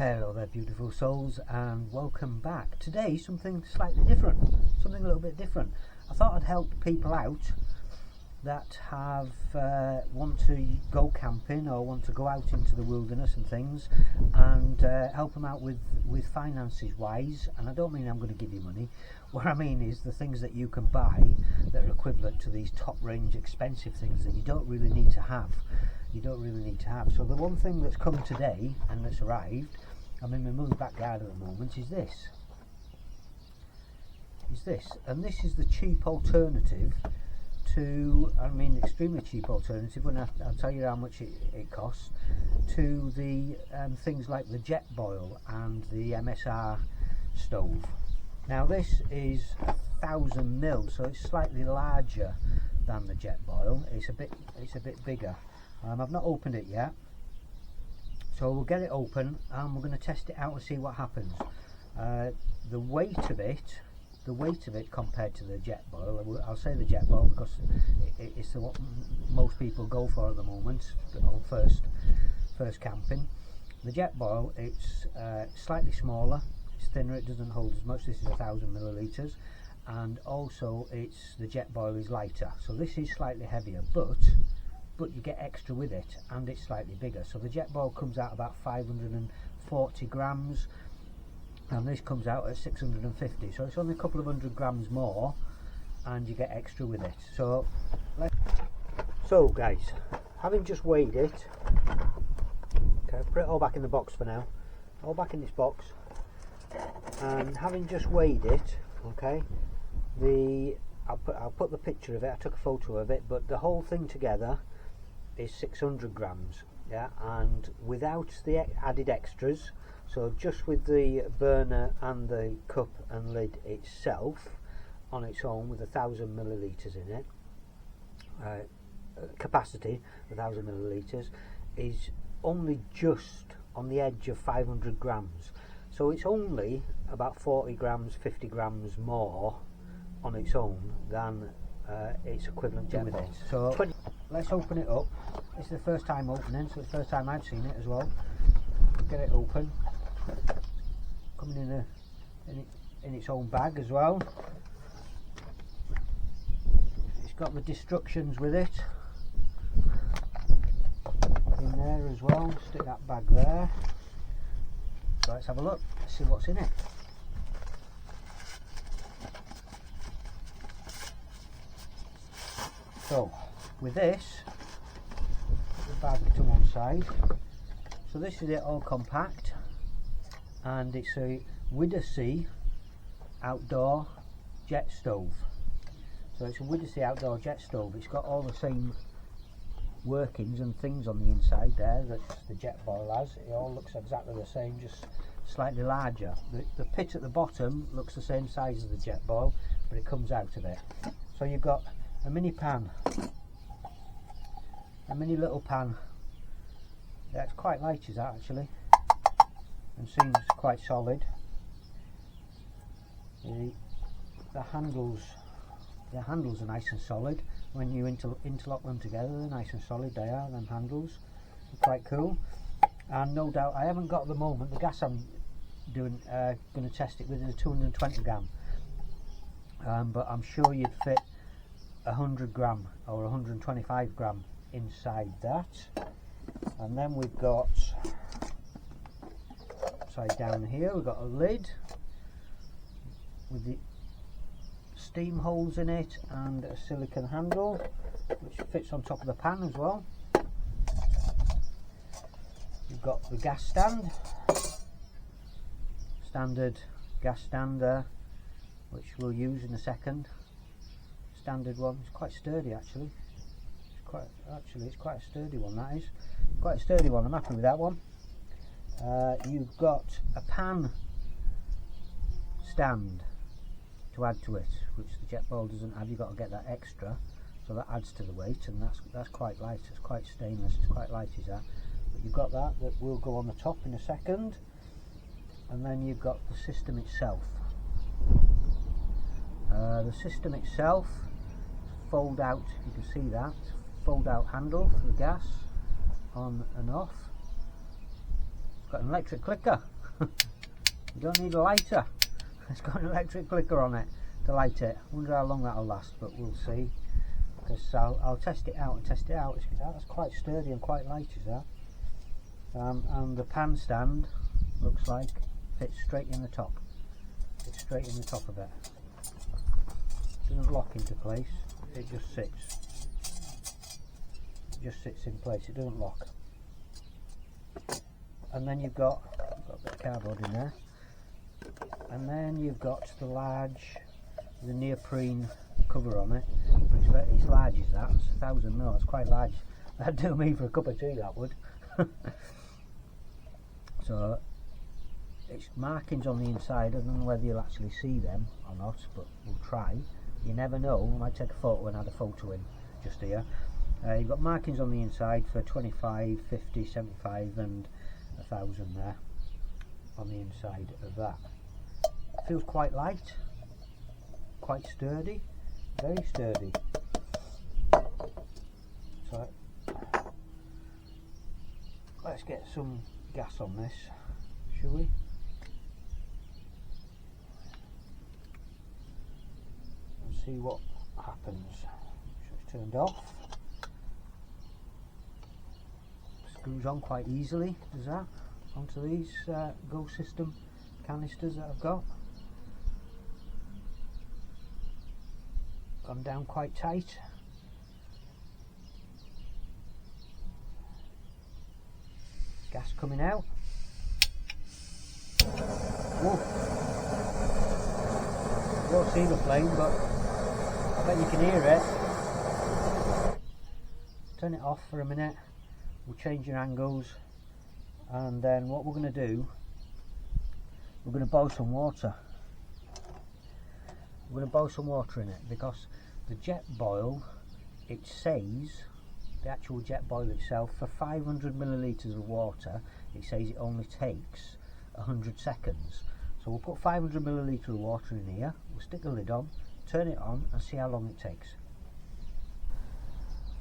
Hello there beautiful souls, and welcome back. Today something slightly different, something a little bit different. I thought I'd help people out that have want to go camping or want to go out into the wilderness and things, and help them out with finances wise. And I don't mean I'm going to give you money. What I mean is the things that you can buy that are equivalent to these top range expensive things that you don't really need to have. So the one thing that's come today and that's arrived, I'm in my mother's backyard at the moment, is this. And this is the cheap alternative to, I mean extremely cheap alternative, when I'll tell you how much it costs, to the things like the jet boil and the MSR stove. Now this is 1000 mil, so it's slightly larger than the jet boil. It's a bit bigger. I've not opened it yet, so we'll get it open and we're going to test it out and see what happens. The weight of it compared to the jet boil, I'll say the jet boil because it's what most people go for at the moment on first camping. The jet boil, it's slightly smaller, it's thinner, it doesn't hold as much. This is 1000 millilitres, and also the jet boil is lighter, so this is slightly heavier, but you get extra with it, and it's slightly bigger. So the jet boil comes out about 540 grams, and this comes out at 650, so it's only a couple of 100 grams more, and you get extra with it. So guys, having just weighed it, okay, I'll put it all back in the box for now, all back in this box, and having just weighed it, okay, I'll put the picture of it, I took a photo of it, but the whole thing together is 600 grams, yeah, and without the added extras, so just with the burner and the cup and lid itself on its own, with 1000 millilitres in it, capacity 1000 millilitres, is only just on the edge of 500 grams, so it's only about 40 grams 50 grams more on its own than its equivalent jet boil. So let's open it up. It's the first time opening, so it's the first time I've seen it as well. Get it open. Coming in its own bag as well. It's got the destructions with it in there as well. Stick that bag there. So let's have a look. Let's see what's in it. So with this, put the bag to one side. So this is it all compact, and it's a Widesea outdoor jet stove. So it's a Widesea outdoor jet stove. It's got all the same workings and things on the inside there that the jet boil has. It all looks exactly the same, just slightly larger. The pit at the bottom looks the same size as the jet boil, but it comes out of it. So you've got a mini pan, a mini little pan. That's quite light, is that actually, and seems quite solid. The handles are nice and solid. When you interlock them together, they're nice and solid. They are, them handles. They're quite cool. And no doubt, I haven't got at the moment the gas I'm doing. Going to test it with, is a 220 gram, but I'm sure you'd fit 100 gram or 125 gram inside that. And then we've got, upside down here, we've got a lid with the steam holes in it and a silicone handle which fits on top of the pan as well. You've got the gas stand, standard gas stand there, which we'll use in a second. Standard one. It's quite sturdy actually. It's quite a sturdy one, that is. Quite a sturdy one, I'm happy with that one. You've got a pan stand to add to it, which the jet boil doesn't have. You've got to get that extra, so that adds to the weight, and that's quite light. It's quite stainless, it's quite light, is that. But you've got that will go on the top in a second, and then you've got the system itself. The system itself, fold out, you can see that, fold out handle for the gas on and off. got an electric clicker. You don't need a lighter. It's got an electric clicker on it to light it. Wonder how long that'll last, but we'll see. Because I'll test it out and test it out. That's quite sturdy and quite light, is that? And the pan stand looks like fits straight in the top. It's straight in the top of it. Doesn't lock into place. It just sits. It just sits in place. It doesn't lock. And then you've got a bit of cardboard in there. And then you've got the large, the neoprene cover on it. It's large as that. It's 1000 mil. It's quite large. That'd do me for a cup of tea, that would. So it's markings on the inside. I don't know whether you'll actually see them or not, but we'll try. You never know. I might take a photo and add a photo in just here. You've got markings on the inside for 25, 50, 75 and 1000 there on the inside of that. It feels quite light, quite sturdy, very sturdy. So let's get some gas on this, shall we? And see what happens. So it's turned off. Screws on quite easily, does that? Onto these Go System canisters that I've got. Gone down quite tight. Gas coming out. Whoa. You won't see the flame, but I bet you can hear it. Turn it off for a minute. We'll change your angles, and then what we're going to do, we're going to boil some water. We're going to boil some water in it, because the jet boil, it says, the actual jet boil itself, for 500 millilitres of water, it says it only takes 100 seconds. So we'll put 500 millilitres of water in here, we'll stick the lid on, turn it on and see how long it takes.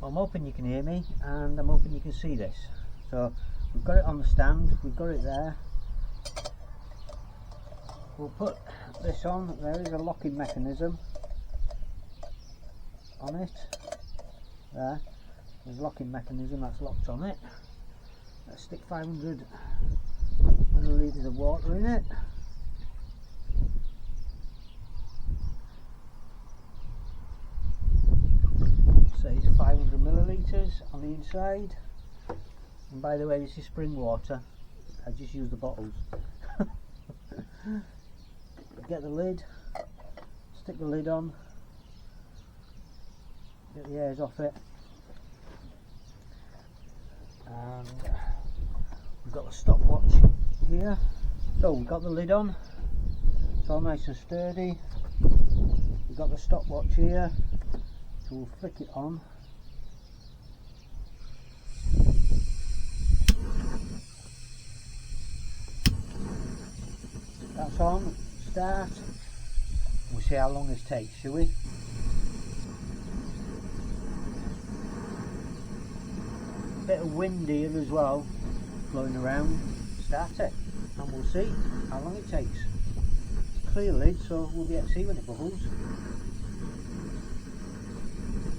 Well, I'm hoping you can hear me, and I'm hoping you can see this. So we've got it on the stand, we've got it there. We'll put this on. There is a locking mechanism on it. There, there's a locking mechanism that's locked on it. Let's stick 500 millilitres of water in it. Says 500 millilitres on the inside. And by the way, this is spring water. I just use the bottles. Get the lid, stick the lid on, get the airs off it, and we've got the stopwatch here. So we've got the lid on, it's all nice and sturdy. We've got the stopwatch here, so we'll flick it on. That's on. Start. We'll see how long this takes, shall we? Bit of wind here as well, blowing around. Start it, and we'll see how long it takes. It's a clear lid, so we'll be able to see when it bubbles.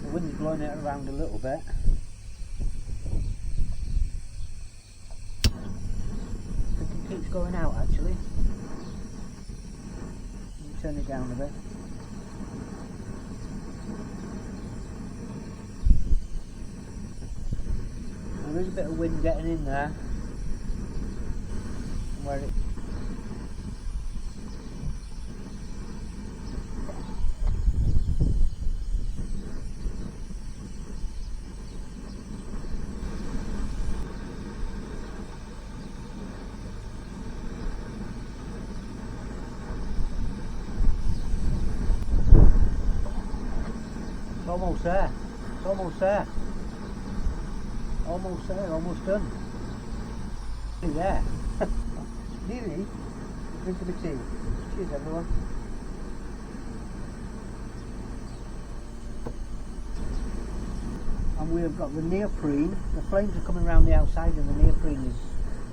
The wind's blowing it around a little bit. I think it keeps going out actually. Turn it down a bit. There is a bit of wind getting in there. Where it almost there. It's almost there. Almost there, almost done. Nearly there. Nearly. Drink a bit of tea. Cheers everyone. And we have got the neoprene. The flames are coming around the outside and the neoprene is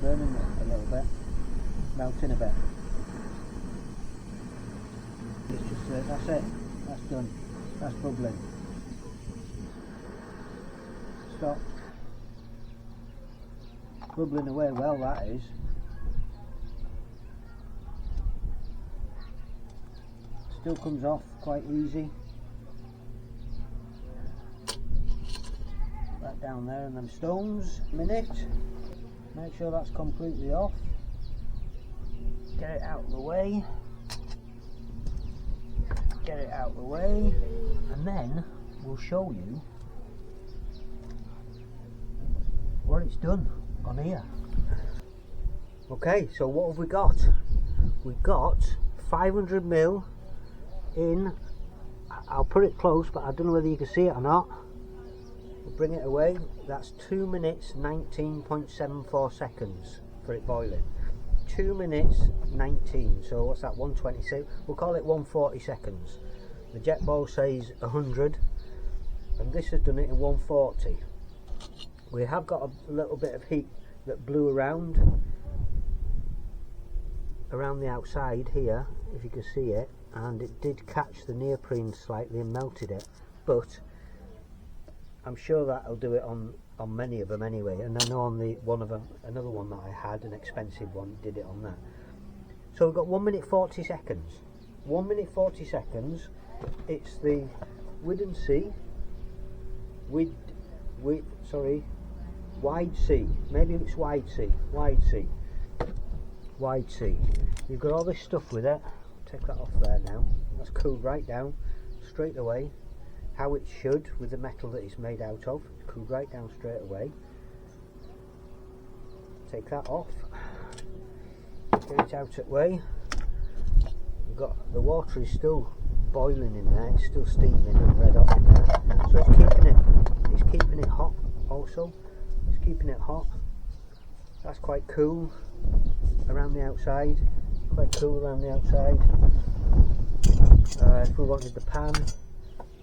burning a little bit, melting a bit. It's just that's it, that's done, that's bubbling. Stop. Bubbling away well, that is. Still comes off quite easy. Put that down there and them stones. Minute. Make sure that's completely off. Get it out of the way. Get it out of the way. And then we'll show you what it's done on here. Okay, so what have we got? We've got 500ml in, I'll put it close, but I don't know whether you can see it or not. We'll bring it away. That's 2 minutes 19.74 seconds for it boiling. 2 minutes 19, so what's that, 126? We'll call it 140 seconds. The jet boil says 100 and this has done it in 140. We have got a little bit of heat that blew around the outside here, if you can see it, and it did catch the neoprene slightly and melted it, but I'm sure that'll do it on many of them anyway. And I know on the another one that I had, an expensive one, did it on that. So we've got 1 minute 40 seconds. 1 minute 40 seconds. It's the Widesea. Widesea. Maybe it's Widesea. You've got all this stuff with it. Take that off there now. That's cooled right down straight away, how it should, with the metal that it's made out of. It's cooled right down straight away. Take that off, get it out of the way. We've got the water is still boiling in there, it's still steaming and red hot in there, so it's keeping it hot also. It's keeping it hot. That's quite cool around the outside. Quite cool around the outside. If we wanted the pan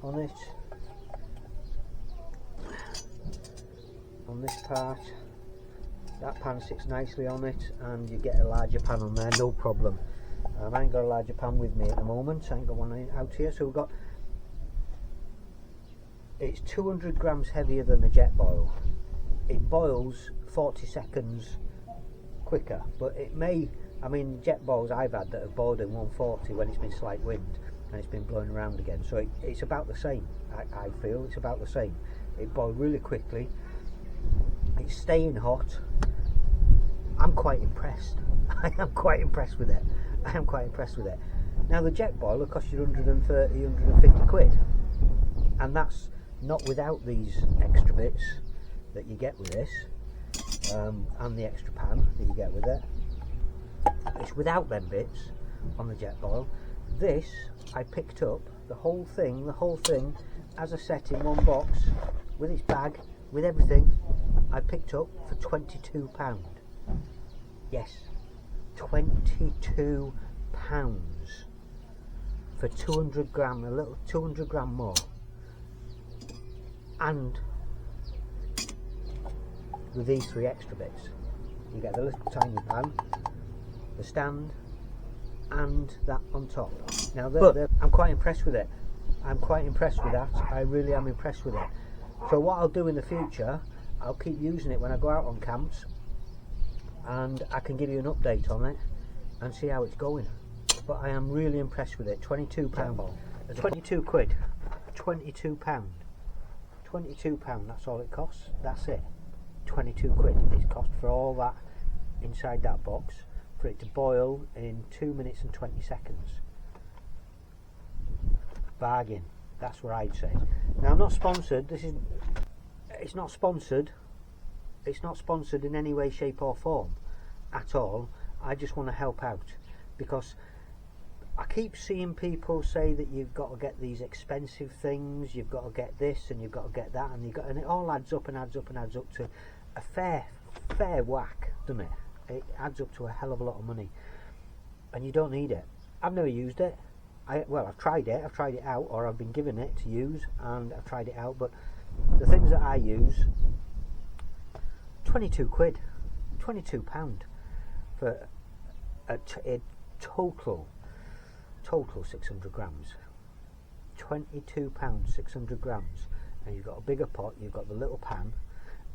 on it, on this part, that pan sits nicely on it, and you get a larger pan on there, no problem. I ain't got a larger pan with me at the moment, I ain't got one out here, so we've got, it's 200 grams heavier than the jet boil. It boils 40 seconds quicker, but it may, I mean, jet boils I've had that have boiled in 140 when it's been slight wind and it's been blowing around again, so it's about the same. I feel it's about the same. It boiled really quickly, it's staying hot. I'm quite impressed. I am quite impressed with it. Now the jet boiler costs you 130, 150 quid, and that's not without these extra bits that you get with this, and the extra pan that you get with it. It's without them bits on the jet boil. This I picked up, the whole thing as a set in one box with its bag, with everything. I picked up for £22. Yes, £22 for 200 gram, a little 200 gram more, and with these 3 extra bits you get the little tiny pan, the stand, and that on top. Now I'm quite impressed with it. I'm quite impressed with that. I really am impressed with it. So what I'll do in the future, I'll keep using it when I go out on camps, and I can give you an update on it and see how it's going. But I am really impressed with it. £22, 22 quid, £22, £22. That's all it costs. That's it. 22 quid it's cost for all that inside that box, for it to boil in 2 minutes and 20 seconds. Bargain. That's what I'd say. Now I'm not sponsored. It's not sponsored. It's not sponsored in any way, shape or form at all. I just want to help out, because I keep seeing people say that you've got to get these expensive things, you've got to get this and you've got to get that, and it all adds up and adds up and adds up to a fair whack, doesn't it? It adds up to a hell of a lot of money, and you don't need it. I've never used it. I've tried it out, or I've been given it to use, and I've tried it out, but the things that I use, 22 quid, £22 for a total 600 grams. £22, 600 grams, and you've got a bigger pot, you've got the little pan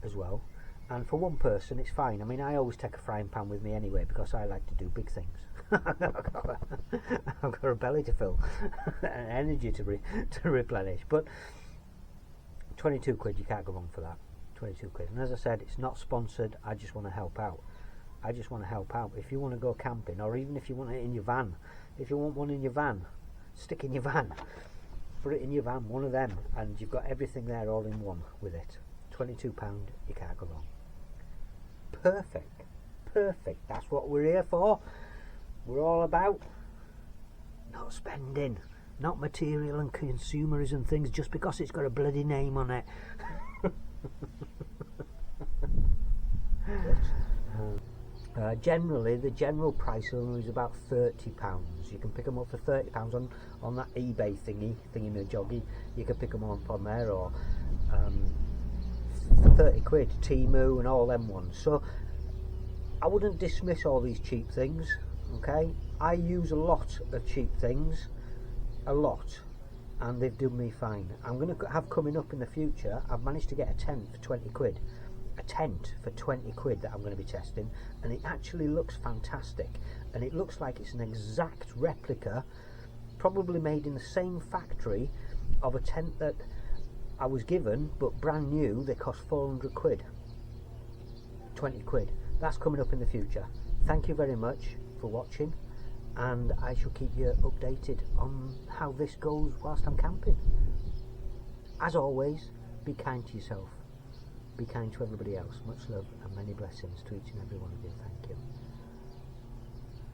as well, and for one person it's fine. I mean, I always take a frying pan with me anyway because I like to do big things. I've got a belly to fill and energy to replenish, but 22 quid, you can't go wrong for that. 22 quid. And as I said, it's not sponsored. I just want to help out. If you want to go camping, or even if you want it in your van, if you want one in your van, stick in your van, put it in your van, one of them, and you've got everything there all in one with it. £22, you can't go wrong. Perfect. That's what we're here for. We're all about not spending, not material and consumerism things just because it's got a bloody name on it. Generally, the general price of them is about £30. You can pick them up for £30 on that eBay thingy-majoggy. You can pick them up on there, or for 30 quid, Temu and all them ones. So I wouldn't dismiss all these cheap things. Okay, I use a lot of cheap things, and they've done me fine. I'm going to have coming up in the future, I've managed to get a tent for 20 quid. A tent for 20 quid that I'm going to be testing, and it actually looks fantastic, and it looks like it's an exact replica, probably made in the same factory, of a tent that I was given, but brand new. They cost 400 quid. 20 quid. That's coming up in the future. Thank you very much for watching, and I shall keep you updated on how this goes whilst I'm camping. As always, be kind to yourself, be kind to everybody else. Much love and many blessings to each and every one of you. Thank you.